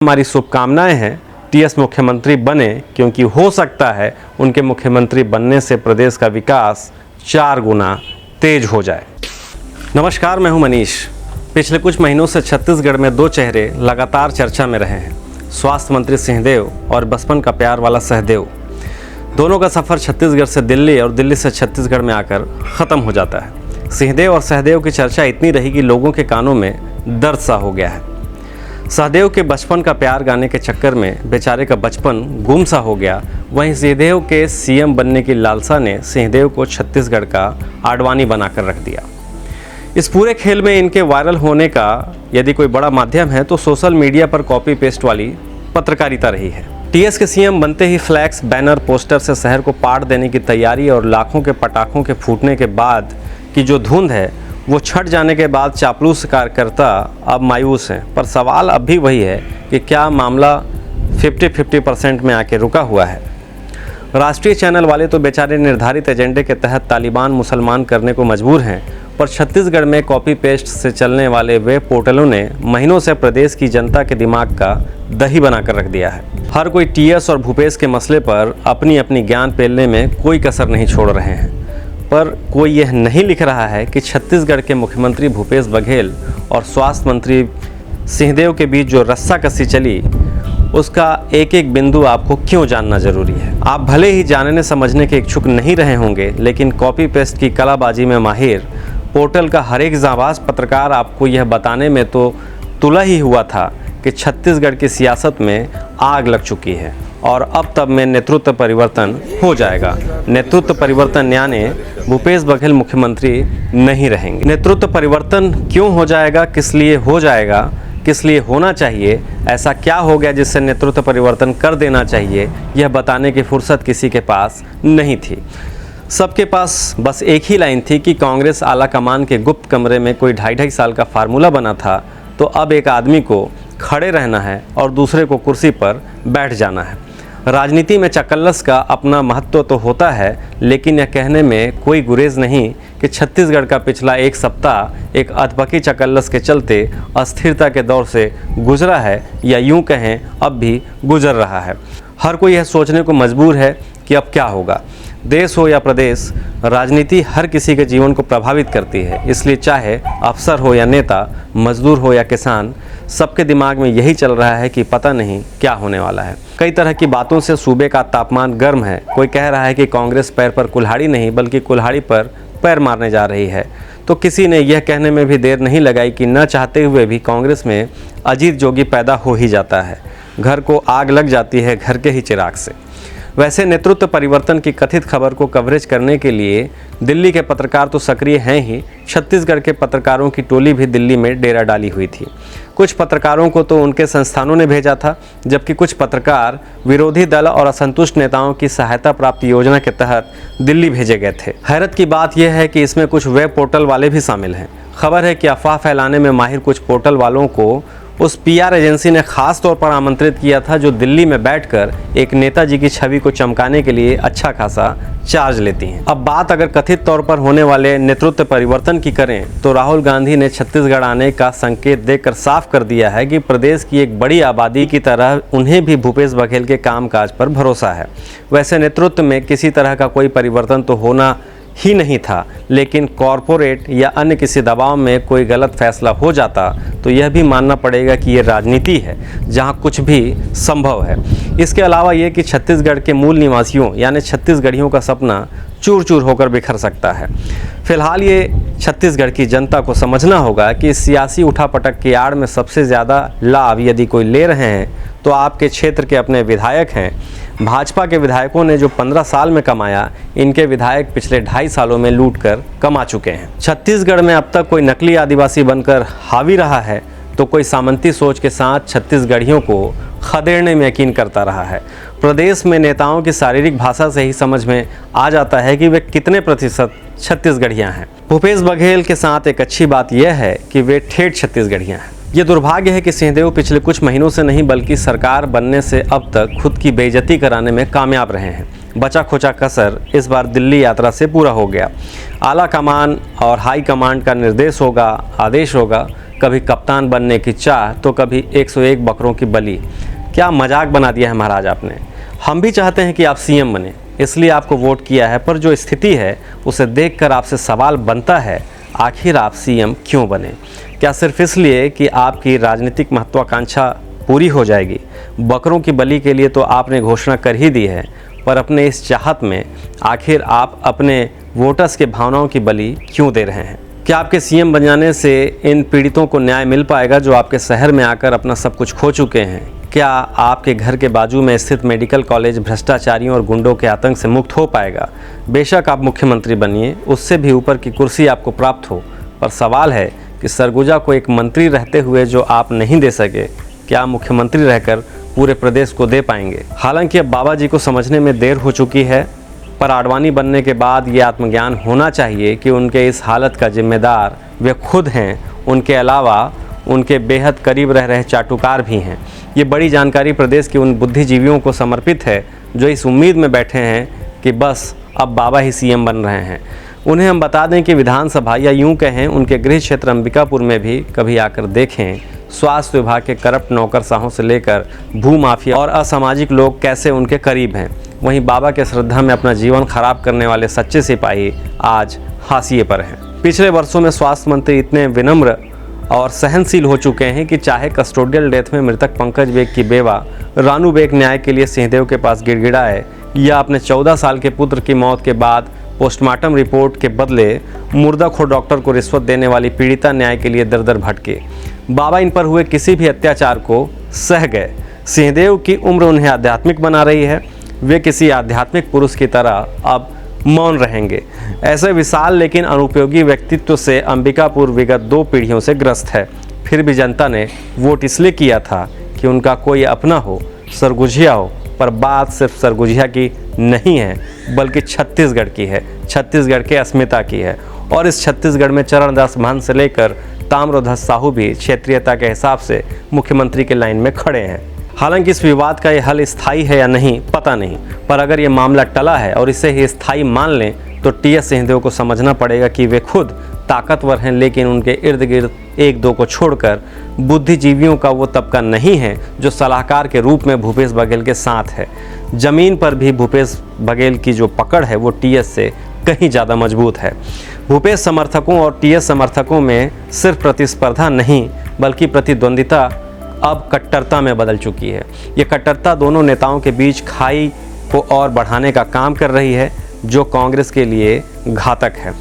हमारी शुभकामनाएं हैं टीएस मुख्यमंत्री बने, क्योंकि हो सकता है उनके मुख्यमंत्री बनने से प्रदेश का विकास 4 गुना तेज हो जाए। नमस्कार, मैं हूं मनीष। पिछले कुछ महीनों से छत्तीसगढ़ में 2 चेहरे लगातार चर्चा में रहे हैं, स्वास्थ्य मंत्री सिंहदेव और बचपन का प्यार वाला सहदेव। दोनों का सफ़र छत्तीसगढ़ से दिल्ली और दिल्ली से छत्तीसगढ़ में आकर ख़त्म हो जाता है। सिंहदेव और सहदेव की चर्चा इतनी रही कि लोगों के कानों में दर्द सा हो गया है। सहदेव के बचपन का प्यार गाने के चक्कर में बेचारे का बचपन गुम सा हो गया। वहीं सिंहदेव के सीएम बनने की लालसा ने सिंहदेव को छत्तीसगढ़ का आडवाणी बनाकर रख दिया। इस पूरे खेल में इनके वायरल होने का यदि कोई बड़ा माध्यम है तो सोशल मीडिया पर कॉपी पेस्ट वाली पत्रकारिता रही है। टीएस के सीएम बनते ही फ्लैक्स, बैनर, पोस्टर से शहर को पाट देने की तैयारी और लाखों के पटाखों के फूटने के बाद की जो धुंध है वो छट जाने के बाद चापलूस कार्यकर्ता अब मायूस हैं। पर सवाल अब भी वही है कि क्या मामला 50-50% में आके रुका हुआ है। राष्ट्रीय चैनल वाले तो बेचारे निर्धारित एजेंडे के तहत तालिबान मुसलमान करने को मजबूर हैं, पर छत्तीसगढ़ में कॉपी पेस्ट से चलने वाले वेब पोर्टलों ने महीनों से प्रदेश की जनता के दिमाग का दही बनाकर रख दिया है। हर कोई टीएस और भूपेश के मसले पर अपनी अपनी ज्ञान पेलने में कोई कसर नहीं छोड़ रहे हैं, पर कोई यह नहीं लिख रहा है कि छत्तीसगढ़ के मुख्यमंत्री भूपेश बघेल और स्वास्थ्य मंत्री सिंहदेव के बीच जो रस्साकसी चली उसका एक एक बिंदु आपको क्यों जानना जरूरी है। आप भले ही जानने समझने के इच्छुक नहीं रहे होंगे, लेकिन कॉपी पेस्ट की कलाबाजी में माहिर पोर्टल का हर एक जांबाज पत्रकार आपको यह बताने में तो तुला ही हुआ था कि छत्तीसगढ़ की सियासत में आग लग चुकी है और अब तब में नेतृत्व परिवर्तन हो जाएगा। नेतृत्व परिवर्तन यानी भूपेश बघेल मुख्यमंत्री नहीं रहेंगे। नेतृत्व परिवर्तन क्यों हो जाएगा, किस लिए हो जाएगा, किस लिए होना चाहिए, ऐसा क्या हो गया जिससे नेतृत्व परिवर्तन कर देना चाहिए, यह बताने की फुर्सत किसी के पास नहीं थी। सबके पास बस एक ही लाइन थी कि कांग्रेस आला कमान के गुप्त कमरे में कोई 2.5 साल का फार्मूला बना था, तो अब एक आदमी को खड़े रहना है और दूसरे को कुर्सी पर बैठ जाना है। राजनीति में चकल्लस का अपना महत्व तो होता है, लेकिन यह कहने में कोई गुरेज नहीं कि छत्तीसगढ़ का पिछला एक सप्ताह एक अधपकी चकल्लस के चलते अस्थिरता के दौर से गुजरा है, या यूं कहें अब भी गुजर रहा है। हर कोई यह सोचने को मजबूर है कि अब क्या होगा। देश हो या प्रदेश, राजनीति हर किसी के जीवन को प्रभावित करती है। इसलिए चाहे अफसर हो या नेता, मजदूर हो या किसान, सबके दिमाग में यही चल रहा है कि पता नहीं क्या होने वाला है। कई तरह की बातों से सूबे का तापमान गर्म है। कोई कह रहा है कि कांग्रेस पैर पर कुल्हाड़ी नहीं बल्कि कुल्हाड़ी पर पैर मारने जा रही है, तो किसी ने यह कहने में भी देर नहीं लगाई कि न चाहते हुए भी कांग्रेस में अजीत जोगी पैदा हो ही जाता है। घर को आग लग जाती है घर के ही चिराग से। वैसे नेतृत्व परिवर्तन की कथित खबर को कवरेज करने के लिए दिल्ली के पत्रकार तो सक्रिय हैं ही, छत्तीसगढ़ के पत्रकारों की टोली भी दिल्ली में डेरा डाली हुई थी। कुछ पत्रकारों को तो उनके संस्थानों ने भेजा था, जबकि कुछ पत्रकार विरोधी दल और असंतुष्ट नेताओं की सहायता प्राप्त योजना के तहत दिल्ली भेजे गए थे। हैरत की बात यह है कि इसमें कुछ वेब पोर्टल वाले भी शामिल हैं। खबर है कि अफवाह फैलाने में माहिर कुछ पोर्टल वालों को उस पीआर एजेंसी ने खास तौर पर आमंत्रित किया था जो दिल्ली में बैठकर एक नेताजी की छवि को चमकाने के लिए अच्छा खासा चार्ज लेती हैं। अब बात अगर कथित तौर पर होने वाले नेतृत्व परिवर्तन की करें तो राहुल गांधी ने छत्तीसगढ़ आने का संकेत देकर साफ कर दिया है कि प्रदेश की एक बड़ी आबादी की तरह उन्हें भी भूपेश बघेल के कामकाज पर भरोसा है। वैसे नेतृत्व में किसी तरह का कोई परिवर्तन तो होना ही नहीं था, लेकिन कॉरपोरेट या अन्य किसी दबाव में कोई गलत फैसला हो जाता तो यह भी मानना पड़ेगा कि ये राजनीति है जहां कुछ भी संभव है। इसके अलावा ये कि छत्तीसगढ़ के मूल निवासियों यानी छत्तीसगढ़ियों का सपना चूर चूर होकर बिखर सकता है। फिलहाल ये छत्तीसगढ़ की जनता को समझना होगा कि सियासी उठापटक की आड़ में सबसे ज़्यादा लाभ यदि कोई ले रहे हैं तो आपके क्षेत्र के अपने विधायक हैं। भाजपा के विधायकों ने जो 15 साल में कमाया, इनके विधायक पिछले 2.5 सालों में लूट कर कमा चुके हैं। छत्तीसगढ़ में अब तक कोई नकली आदिवासी बनकर हावी रहा है तो कोई सामंती सोच के साथ छत्तीसगढ़ियों को खदेड़ने में यकीन करता रहा है। प्रदेश में नेताओं की शारीरिक भाषा से ही समझ में आ जाता है कि वे कितने प्रतिशत छत्तीसगढ़ियाँ हैं। भूपेश बघेल के साथ एक अच्छी बात यह है कि वे ठेठ छत्तीसगढ़ियाँ हैं। ये दुर्भाग्य है कि सिंहदेव पिछले कुछ महीनों से नहीं बल्कि सरकार बनने से अब तक खुद की बेइज्जती कराने में कामयाब रहे हैं। बचा खोचा कसर इस बार दिल्ली यात्रा से पूरा हो गया। आला कमान और हाई कमांड का निर्देश होगा, आदेश होगा, कभी कप्तान बनने की चाह तो कभी 101 बकरों की बलि। क्या मजाक बना दिया है महाराज आपने। हम भी चाहते हैं कि आप सीएम बने, इसलिए आपको वोट किया है, पर जो स्थिति है उसे देखकर आपसे सवाल बनता है, आखिर आप सीएम क्यों बने? क्या सिर्फ इसलिए कि आपकी राजनीतिक महत्वाकांक्षा पूरी हो जाएगी? बकरों की बलि के लिए तो आपने घोषणा कर ही दी है, पर अपने इस चाहत में आखिर आप अपने वोटर्स के भावनाओं की बलि क्यों दे रहे हैं? क्या आपके सीएम बन जाने से इन पीड़ितों को न्याय मिल पाएगा जो आपके शहर में आकर अपना सब कुछ खो चुके हैं? क्या आपके घर के बाजू में स्थित मेडिकल कॉलेज भ्रष्टाचारियों और गुंडों के आतंक से मुक्त हो पाएगा? बेशक आप मुख्यमंत्री बनिए, उससे भी ऊपर की कुर्सी आपको प्राप्त हो, पर सवाल है कि सरगुजा को एक मंत्री रहते हुए जो आप नहीं दे सके, क्या मुख्यमंत्री रहकर पूरे प्रदेश को दे पाएंगे? हालांकि अब बाबा जी को समझने में देर हो चुकी है, पर आडवाणी बनने के बाद ये आत्मज्ञान होना चाहिए कि उनके इस हालत का जिम्मेदार वे खुद हैं, उनके अलावा उनके बेहद करीब रह रहे चाटुकार भी हैं। ये बड़ी जानकारी प्रदेश के उन बुद्धिजीवियों को समर्पित है जो इस उम्मीद में बैठे हैं कि बस अब बाबा ही सीएम बन रहे हैं। उन्हें हम बता दें कि विधानसभा या यूं कहें उनके गृह क्षेत्र अंबिकापुर में भी कभी आकर देखें स्वास्थ्य विभाग के करप्ट नौकरशाहों से लेकर भूमाफिया और असामाजिक लोग कैसे उनके करीब हैं। वहीं बाबा के श्रद्धा में अपना जीवन खराब करने वाले सच्चे सिपाही आज हाशिए पर हैं। पिछले वर्षों में स्वास्थ्य मंत्री इतने विनम्र और सहनशील हो चुके हैं कि चाहे कस्टोडियल डेथ में मृतक पंकज बेग की बेवा रानू बेग न्याय के लिए सिंहदेव के पास गिड़गिड़ाए या अपने 14 साल के पुत्र की मौत के बाद पोस्टमार्टम रिपोर्ट के बदले मुर्दाखोर डॉक्टर को रिश्वत देने वाली पीड़िता न्याय के लिए दर दर भटके, बाबा इन पर हुए किसी भी अत्याचार को सह गए। सिंहदेव की उम्र उन्हें आध्यात्मिक बना रही है, वे किसी आध्यात्मिक पुरुष की तरह अब मौन रहेंगे। ऐसे विशाल लेकिन अनुपयोगी व्यक्तित्व से अंबिकापुर विगत 2 पीढ़ियों से ग्रस्त है। फिर भी जनता ने वोट इसलिए किया था कि उनका कोई अपना हो, सरगुजिया हो, पर बात सिर्फ सरगुजिया की नहीं है बल्कि छत्तीसगढ़ की है, छत्तीसगढ़ के अस्मिता की है। और इस छत्तीसगढ़ में चरणदास महंत से लेकर ताम्रध्वज साहू भी क्षेत्रीयता के हिसाब से मुख्यमंत्री के लाइन में खड़े हैं। हालांकि इस विवाद का ये हल स्थायी है या नहीं पता नहीं, पर अगर ये मामला टला है और इसे ही स्थायी मान लें तो टीएस सिंहदेव को समझना पड़ेगा कि वे खुद ताकतवर हैं, लेकिन उनके इर्द गिर्द 1-2 को छोड़कर बुद्धिजीवियों का वो तबका नहीं है जो सलाहकार के रूप में भूपेश बघेल के साथ है। जमीन पर भी भूपेश बघेल की जो पकड़ है वो टीएस से कहीं ज़्यादा मजबूत है। भूपेश समर्थकों और टीएस समर्थकों में सिर्फ प्रतिस्पर्धा नहीं बल्कि प्रतिद्वंदिता अब कट्टरता में बदल चुकी है। ये कट्टरता दोनों नेताओं के बीच खाई को और बढ़ाने का काम कर रही है, जो कांग्रेस के लिए घातक है।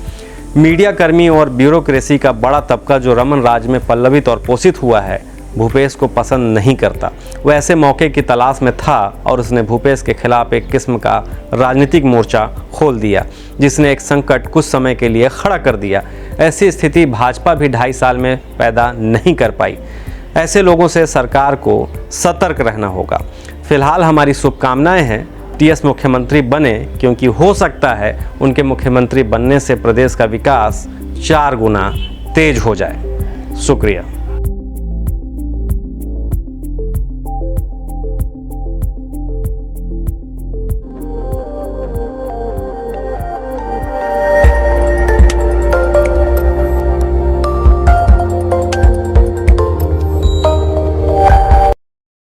मीडिया कर्मी और ब्यूरोक्रेसी का बड़ा तबका जो रमन राज में पल्लवित और पोषित हुआ है, भूपेश को पसंद नहीं करता। वह ऐसे मौके की तलाश में था और उसने भूपेश के खिलाफ एक किस्म का राजनीतिक मोर्चा खोल दिया, जिसने एक संकट कुछ समय के लिए खड़ा कर दिया। ऐसी स्थिति भाजपा भी 2.5 साल में पैदा नहीं कर पाई। ऐसे लोगों से सरकार को सतर्क रहना होगा। फिलहाल हमारी शुभकामनाएं हैं टीएस मुख्यमंत्री बने, क्योंकि हो सकता है उनके मुख्यमंत्री बनने से प्रदेश का विकास 4 गुना तेज हो जाए। शुक्रिया।